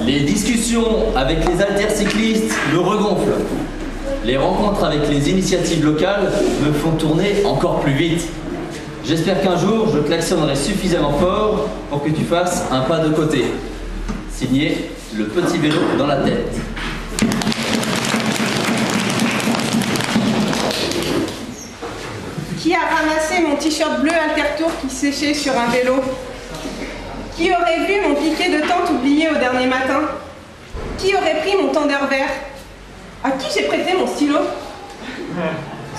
Les discussions avec les haltères-cyclistes me regonflent. Les rencontres avec les initiatives locales me font tourner encore plus vite. J'espère qu'un jour, je klaxonnerai suffisamment fort pour que tu fasses un pas de côté. Signé, le petit vélo dans la tête. Qui a ramassé mon t-shirt bleu Altertour qui séchait sur un vélo? Qui aurait vu mon piquet de tente oublié au dernier matin? Qui aurait pris mon tendeur vert? À qui j'ai prêté mon stylo?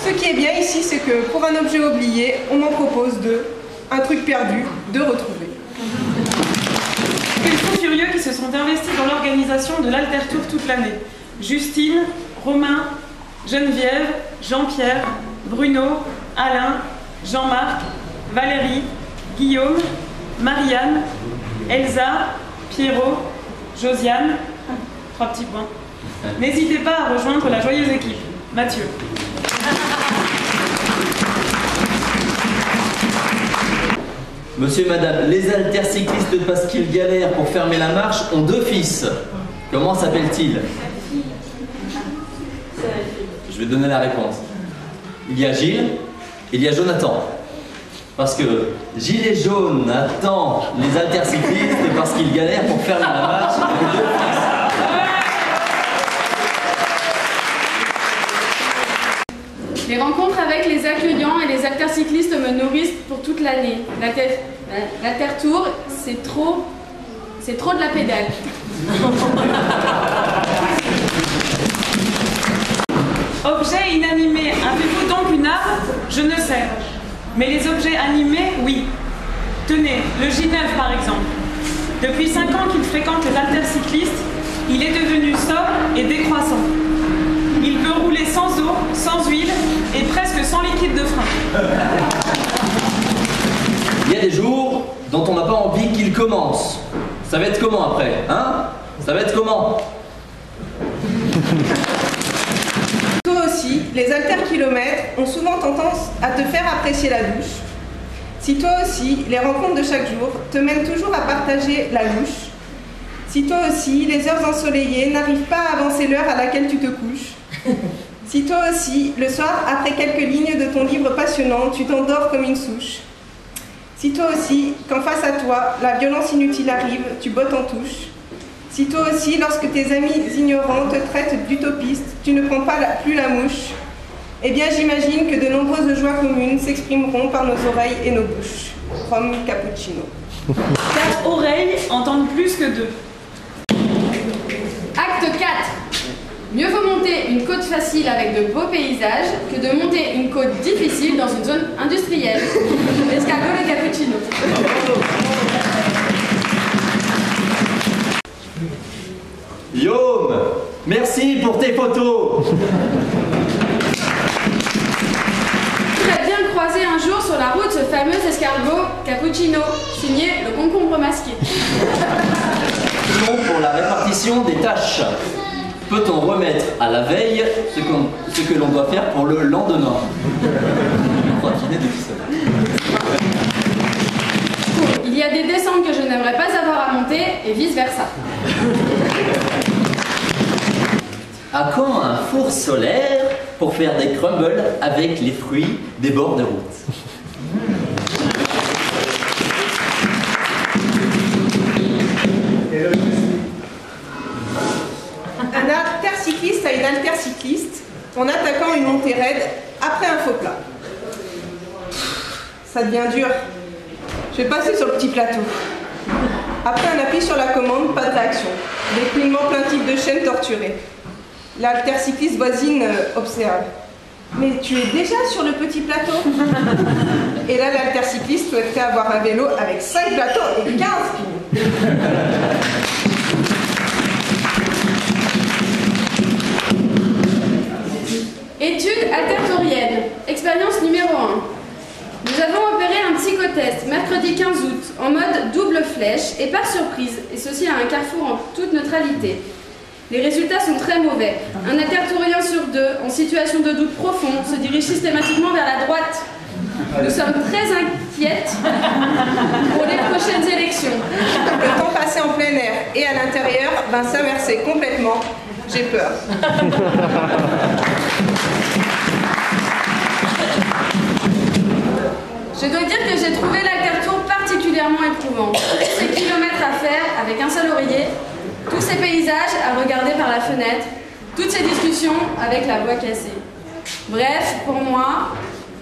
Ce qui est bien ici, c'est que pour un objet oublié, on m'en propose un truc perdu, de retrouver. Quels fous furieux qui se sont investis dans l'organisation de l'Altertour toute l'année. Justine, Romain, Geneviève, Jean-Pierre, Bruno, Alain, Jean-Marc, Valérie, Guillaume, Marianne, Elsa, Pierrot, Josiane, 3 petits points. N'hésitez pas à rejoindre la joyeuse équipe. Mathieu. Monsieur et madame, les haltères-cyclistes de Pasquille Galère pour fermer la marche ont 2 fils. Comment s'appellent-ils? Je vais donner la réponse. Il y a Gilles, il y a Jonathan. Parce que Gilet jaune attend les haltères-cyclistes parce qu'ils galèrent pour fermer la marche avec 2 fils. Les rencontres avec les accueillants et les haltères-cyclistes me nourrissent pour toute l'année. L'Altertour, c'est trop de la pédale. Objet inanimé, avez-vous donc une âme? Je ne sais. Mais les objets animés, oui. Tenez, le J9 par exemple. Depuis 5 ans qu'il fréquente les haltères-cyclistes, il est devenu sobre et décroissant. Il peut rouler sans eau, sans huile et presque sans liquide de frein. Il y a des jours dont on n'a pas envie qu'ils commencent. Ça va être comment après, hein? Ça va être comment? Toi aussi, les haltères-kilomètres ont souvent tendance à te faire apprécier la douche. Si toi aussi, les rencontres de chaque jour te mènent toujours à partager la louche. Si toi aussi, les heures ensoleillées n'arrivent pas à avancer l'heure à laquelle tu te couches. Si toi aussi, le soir, après quelques lignes de ton livre passionnant, tu t'endors comme une souche. Si toi aussi, quand face à toi, la violence inutile arrive, tu bottes en touche. Si toi aussi, lorsque tes amis ignorants te traitent d'utopiste, tu ne prends plus la mouche, eh bien j'imagine que de nombreuses joies communes s'exprimeront par nos oreilles et nos bouches. Rome Cappuccino. 4 oreilles entendent plus que 2. Acte 4. Mieux vaut monter une côte facile avec de beaux paysages que de monter une côte difficile dans une zone industrielle. Escargot le cappuccino. Guillaume, merci pour tes photos. Tu as bien croisé un jour sur la route ce fameux escargot cappuccino, signé le concombre masqué. Pour la répartition des tâches. Peut-on remettre à la veille ce que l'on doit faire pour le lendemain? Je crois qu'il est difficile. Il y a des descentes que je n'aimerais pas avoir à monter et vice-versa. À quand un four solaire pour faire des crumbles avec les fruits des bords de route? Un haltère-cycliste à une haltère-cycliste en attaquant une montée raide après un faux plat. Ça devient dur. Je vais passer sur le petit plateau. Après un appui sur la commande, pas de réaction. Des clignements plaintifs de chaîne torturée. L'haltère-cycliste voisine observe. Mais tu es déjà sur le petit plateau? Et là, l'haltère-cycliste souhaiterait avoir un vélo avec 5 plateaux et 15 pneus. Étude altertorienne. Expérience numéro 1. Nous avons opéré un psychotest mercredi 15 août en mode double flèche et par surprise, et ceci à un carrefour en toute neutralité. Les résultats sont très mauvais. Un altertorien sur 2 en situation de doute profond se dirige systématiquement vers la droite. Nous sommes très inquiètes pour les prochaines élections. Le temps passé en plein air et à l'intérieur va s'inverser complètement. J'ai peur. Je dois dire que j'ai trouvé l'Altertour particulièrement éprouvant. Tous ces kilomètres à faire avec un seul oreiller, tous ces paysages à regarder par la fenêtre, toutes ces discussions avec la voix cassée. Bref, pour moi,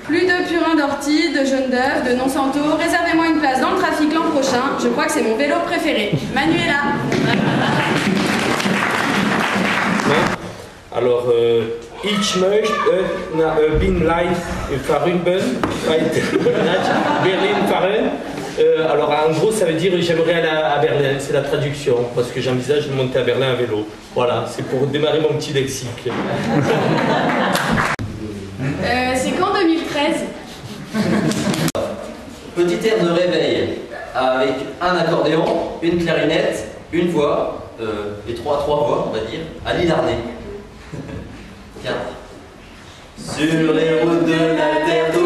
plus de purins d'ortie, de jaunes d'œufs, de non-santo, réservez-moi une place dans le trafic l'an prochain, je crois que c'est mon vélo préféré. Manuela. Alors, ich möchte bin live verüben, Berlin fahren. Alors, en gros, ça veut dire j'aimerais aller à Berlin, c'est la traduction, parce que j'envisage de monter à Berlin à vélo. Voilà, c'est pour démarrer mon petit lexique. C'est quand 2013? Petit air de réveil avec un accordéon, une clarinette, une voix, et trois voix, on va dire, à l'Ilarnais. 4. Sur les routes de l'Altertour.